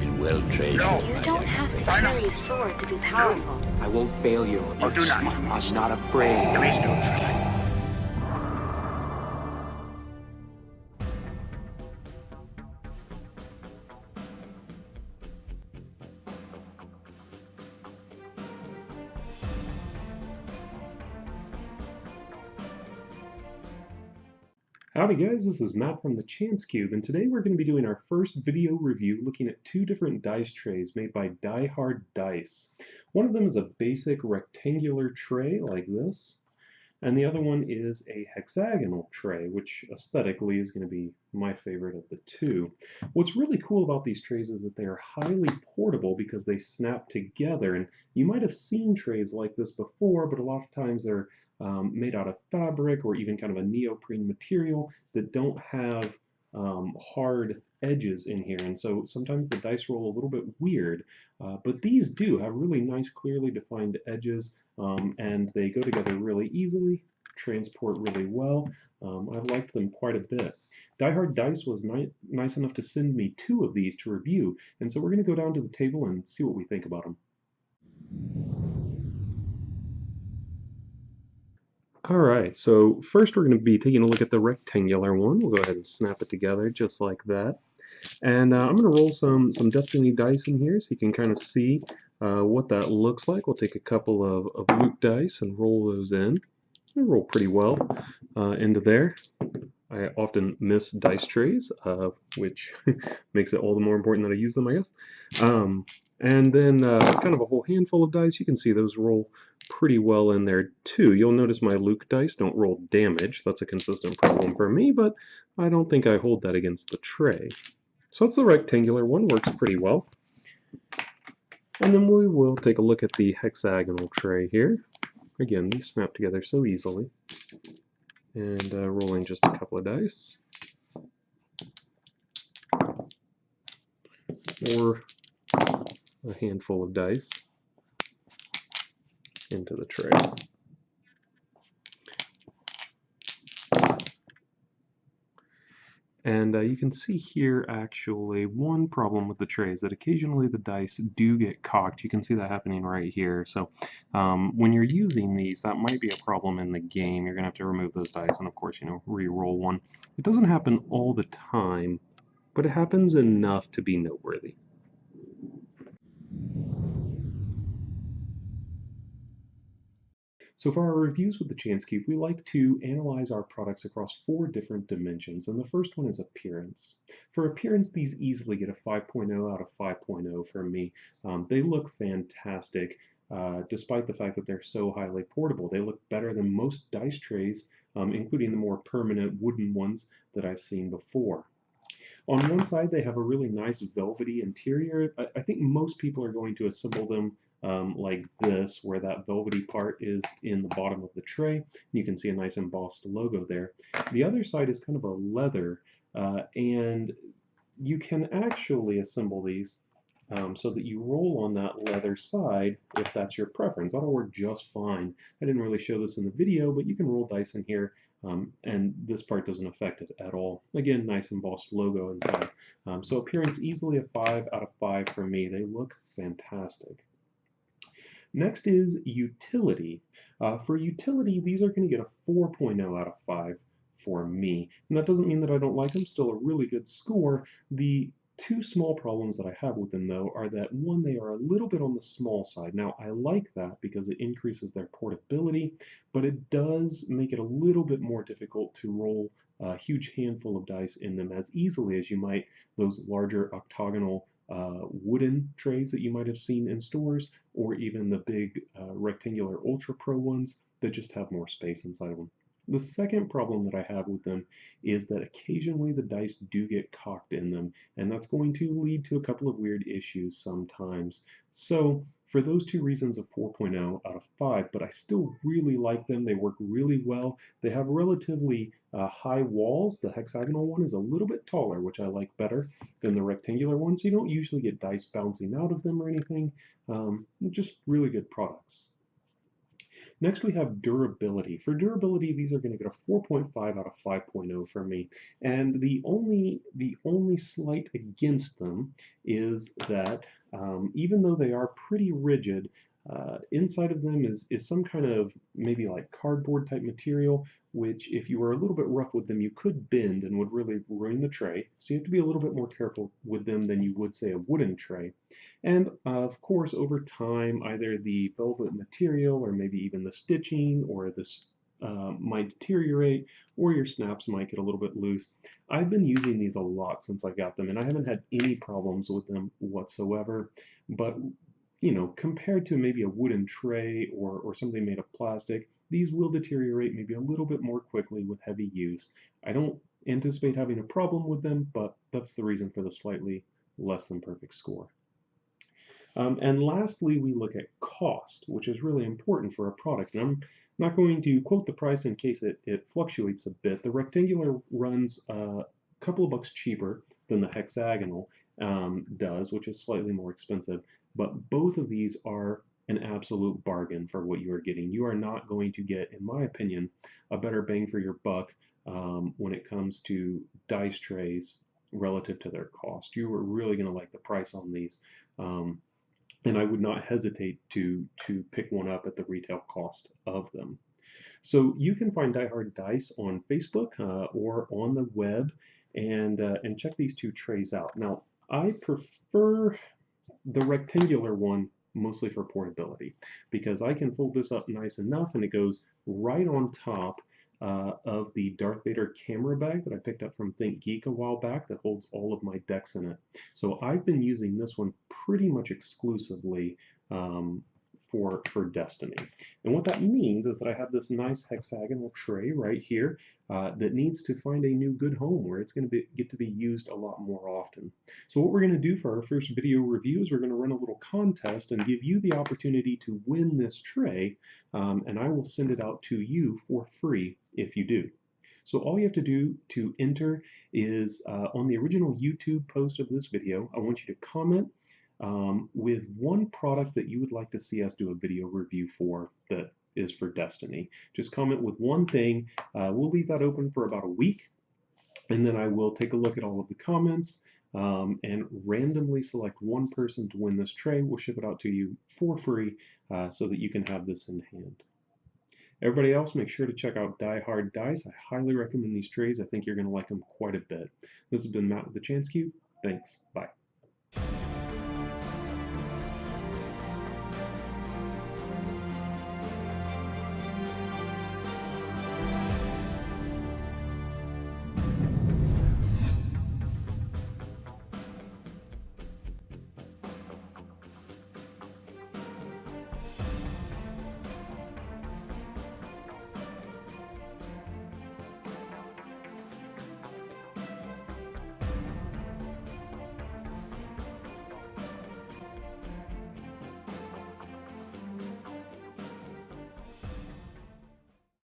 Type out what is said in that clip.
been well trained. No. You don't have to carry a sword to be powerful. I won't fail you. Or do not. I'm not afraid. There is no try. Howdy guys, this is Matt from the Chance Cube, and today we're going to be doing our first video review looking at two different dice trays made by Die Hard Dice. One of them is a basic rectangular tray like this, and the other one is a hexagonal tray, which aesthetically is going to be my favorite of the two. What's really cool about these trays is that they are highly portable because they snap together, and you might have seen trays like this before, but a lot of times they're made out of fabric or even kind of a neoprene material that don't have hard edges in here, and so sometimes the dice roll a little bit weird, but these do have really nice clearly defined edges, and they go together really easily, transport really well. I've liked them quite a bit. Die Hard Dice was nice enough to send me two of these to review, and so we're going to go down to the table and see what we think about them. Alright, so first we're going to be taking a look at the rectangular one. We'll go ahead and snap it together just like that. And I'm going to roll some Destiny dice in here so you can kind of see what that looks like. We'll take a couple of Luke dice and roll those in. They roll pretty well into there. I often miss dice trays, which makes it all the more important that I use them, I guess. And then kind of a whole handful of dice. You can see those roll pretty well in there too. You'll notice my Luke dice don't roll damage. That's a consistent problem for me, but I don't think I hold that against the tray. So that's the rectangular one, works pretty well. And then we will take a look at the hexagonal tray here. Again, these snap together so easily. And rolling just a couple of dice. Or a handful of dice into the tray. And you can see here actually one problem with the tray is that occasionally the dice do get cocked. You can see that happening right here. So when you're using these, that might be a problem in the game. You're going to have to remove those dice and of course, re-roll one. It doesn't happen all the time, but it happens enough to be noteworthy. So for our reviews with the Chance Cube, we like to analyze our products across 4 different dimensions, and the first one is appearance. For appearance, these easily get a 5.0 out of 5.0 for me. They look fantastic, despite the fact that they're so highly portable. They look better than most dice trays, including the more permanent wooden ones that I've seen before. On one side, they have a really nice velvety interior. I think most people are going to assemble them like this, where that velvety part is in the bottom of the tray. You can see a nice embossed logo there. The other side is kind of a leather, and you can actually assemble these so that you roll on that leather side if that's your preference. That'll work just fine. I didn't really show this in the video, but you can roll dice in here, and this part doesn't affect it at all. Again, nice embossed logo inside. So appearance, easily a 5 out of 5 for me. They look fantastic. Next is utility. For utility, these are going to get a 4.0 out of 5 for me. And that doesn't mean that I don't like them, still a really good score. The two small problems that I have with them, though, are that one, they are a little bit on the small side. Now, I like that because it increases their portability, but it does make it a little bit more difficult to roll a huge handful of dice in them as easily as you might those larger octagonal wooden trays that you might have seen in stores, or even the big rectangular Ultra Pro ones that just have more space inside of them. The second problem that I have with them is that occasionally the dice do get cocked in them, and that's going to lead to a couple of weird issues sometimes. So for those two reasons, a 4.0 out of 5, but I still really like them. They work really well. They have relatively high walls. The hexagonal one is a little bit taller, which I like better than the rectangular one, so you don't usually get dice bouncing out of them or anything. Just really good products. Next, we have durability. For durability, these are going to get a 4.5 out of 5.0 for me. And the only slight against them is that even though they are pretty rigid, inside of them is some kind of maybe like cardboard type material, which if you were a little bit rough with them, you could bend and would really ruin the tray. So you have to be a little bit more careful with them than you would, say, a wooden tray. And of course, over time, either the velvet material or maybe even the stitching or this might deteriorate, or your snaps might get a little bit loose. I've been using these a lot since I got them, and I haven't had any problems with them whatsoever. But compared to maybe a wooden tray or something made of plastic, these will deteriorate maybe a little bit more quickly with heavy use. I don't anticipate having a problem with them, but that's the reason for the slightly less than perfect score. And lastly, we look at cost, which is really important for a product. And I'm not going to quote the price in case it fluctuates a bit. The rectangular runs a couple of bucks cheaper than the hexagonal does, which is slightly more expensive. But both of these are an absolute bargain for what you are getting. You are not going to get, in my opinion, a better bang for your buck when it comes to dice trays relative to their cost. You are really going to like the price on these. And I would not hesitate to pick one up at the retail cost of them. So you can find Die Hard Dice on Facebook or on the web, and check these two trays out. Now, I prefer the rectangular one mostly for portability because I can fold this up nice enough and it goes right on top of the Darth Vader camera bag that I picked up from Think Geek a while back that holds all of my decks in it. So I've been using this one pretty much exclusively for Destiny. And what that means is that I have this nice hexagonal tray right here that needs to find a new good home where it's going to get to be used a lot more often. So what we're going to do for our first video review is we're going to run a little contest and give you the opportunity to win this tray, and I will send it out to you for free if you do. So all you have to do to enter is on the original YouTube post of this video, I want you to comment with one product that you would like to see us do a video review for that is for Destiny. Just comment with one thing. We'll leave that open for about a week, and then I will take a look at all of the comments and randomly select one person to win this tray. We'll ship it out to you for free so that you can have this in hand. Everybody else, make sure to check out Die Hard Dice. I highly recommend these trays. I think you're going to like them quite a bit. This has been Matt with the Chance Cube. Thanks. Bye.